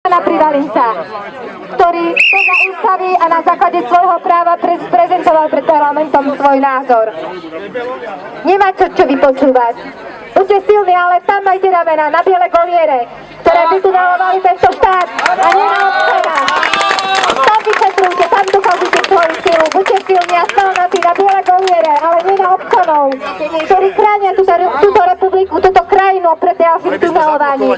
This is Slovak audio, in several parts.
Pridali sa, ktorý podľa ústavy a na základe svojho práva prezentoval pred parlamentom svoj názor. Nemá čo vypočúvať. Buďte silní, ale tam majte ramena na biele goliere, ktoré vytunelovali tento štát a nie na občanách. Tam vyšetrujte, tam dokazujte svoju silu. Buďte silní a stalnatí na biele goliere, ale nie na občanov, ktorí chránia túto republiku, túto krajinu pred ďalším tunelovaním.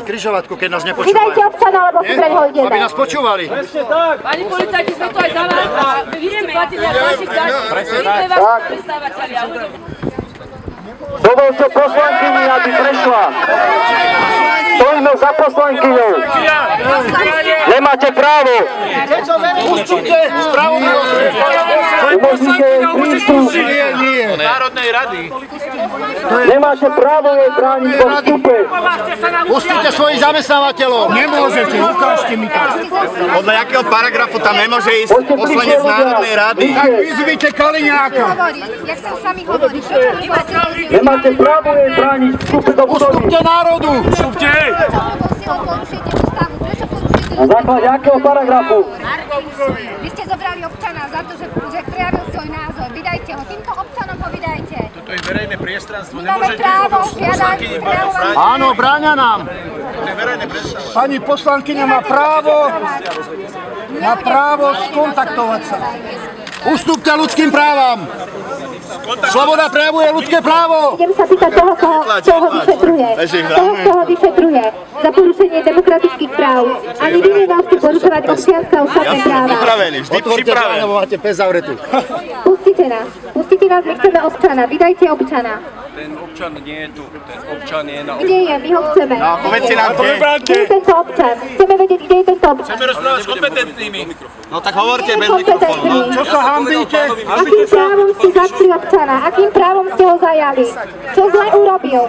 Vydajte občana, lebo si preň ho ideme. Aby nás počúvali. Presne tak. Pani policajti, sme tu aj za vás a my vieme platenia z vašich daní. My sme vaši predstavatelia. Dovolte poslankyni, aby prešla. Stojíme za poslankyňou. Nemáte právo. Ustúpte spravodlivosť. Umožnite jej prístup. Národnej rady. Nemáte právo jej brániť vo vstupe. Pustite svojich zamestnávateľov. Nemôžete, ukážte mi to. Podľa jakého paragrafu tam nemôže ísť poslanec Národnej rady? Tak vyzvite Kaliňáka. Ja chcem s vami hovoriť. Nemáte právo jej brániť vstupe do budovy. Ustúpte národu. Ustúpte. Na základe akého paragrafu? Vy ste zobrali občana za to, že prejavil svoj názor. Vydajte ho. Týmto občanom ho vydajte. Toto je verejné priestranstvo. Máme právo žiadať. Áno, bráňa nám. Pani poslankyňa má právo skontaktovať sa. Ustúpte ľudským právam. Sloboda prejavuje ľudské právo. Idem sa pýtať toho, kto ho vyšetruje. Toho, kto ho vyšetruje za porušenie demokratických práv. Ani vy nemôžete porušovať občianske a ústavné práva. Vždy pripravený. Máte pes zavretú. Pustite nás, my chceme občana. Vydajte občana. Ten občan nie je tu, ten občan je na... Kde je? My ho chceme. No, povedzte nám, kde. Kde je tento občan? Chceme vedieť, kde je tento občan. Chceme rozprávať s kompetentnými. No tak hovorte Nie je bez mikrofónu. kompetentný. Čo sa hanbíte? Akým právom ste zatkli občana? Akým právom ste ho zajali? Čo zle urobil?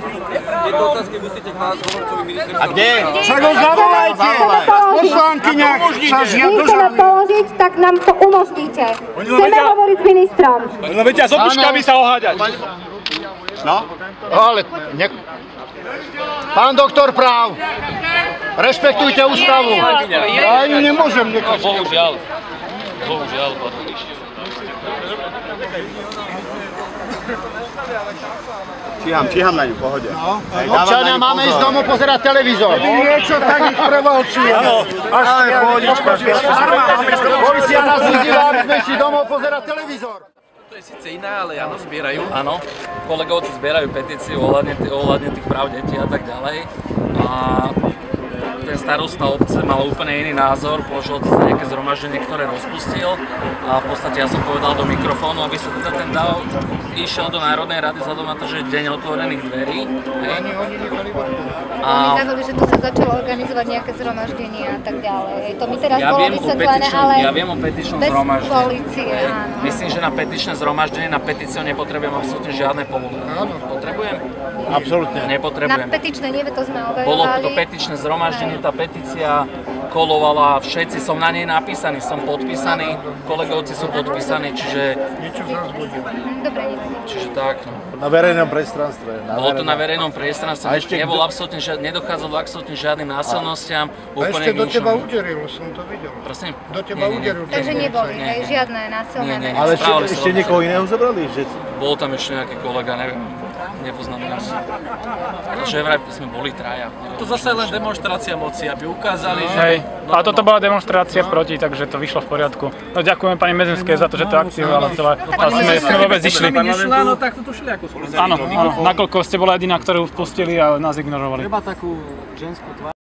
Tieto otázky musíte klásť hovorcovi ministrovi. A kde? Však ho zavolajte. Poslankyňa sa Nechceme položiť, tak nám to umožníte. Chceme hovoriť s ministrom. No vedia, s opičkami sa oháďať. No, ale... Pán doktor práv, rešpektujte ústavu. Ja ju nemôžem nechať. Bohužiaľ, Číham na ňu, pohode. Občania, máme ísť domov pozerať televízor. Niečo tak ich prevalčuje. Ale pohodička. Polícia nás vyzýva, aby sme išli domov pozerať televízor. To je síce iné, ale áno, zbierajú, áno. Kolegovci zbierajú petíciu ohľadne tých práv detí a tak ďalej. A ten starosta obce mal úplne iný názor, pošlo to nejaké zhromaždenie, ktoré rozpustil a v podstate ja som povedal do mikrofónu, aby sa teda ten dáv išiel do Národnej rady vzhľadom na to, že je deň otvorených dverí. Oni vravili, že tu sa začalo organizovať nejaké zhromaždenie a tak ďalej. To mi teraz bolo vysvetlené, ale ja viem o petičnom bez zhromaždení. polície, áno. Myslím, že na petičné zhromaždenie, na petíciu nepotrebujem absolútne žiadne povolenie. Potrebujem? Absolútne. Nepotrebujem. Na petičné nie, to sme Bolo overovali. to petičné zhromaždenie, tá petícia kolovala, všetci som na nej napísaný, som podpísaný, kolegovci sú podpísaní, čiže... Dobre, neviem. Čiže tak, no. Na verejnom priestranstve. Bolo to na verejnom priestranstve, nebol absolútne nedochádzalo absolútne žiadnym násilnostiam, úplne Ešte do teba ničomu. uderil, som to videl. Prosím? Do teba uderil. Takže neboli, hej, žiadne násilné Nie. mená. Ale Správali sa ešte dobre. niekoho iného zobrali? Bol tam ešte nejaký kolega, neviem, nepoznám asi. Takže vraj sme boli traja. To zase len demonštrácia moci, aby ukázali, že... Hej, a toto bola demonštrácia proti, takže to vyšlo v poriadku. No ďakujem pani Mezenskej za to, že to aktivovala celé. A sme vôbec išli. Nešla, no tak to tušili ako skôr. Áno, nakoľko ste bola jediná, ktorú vpustili a nás ignorovali. Treba takú ženskú tvár.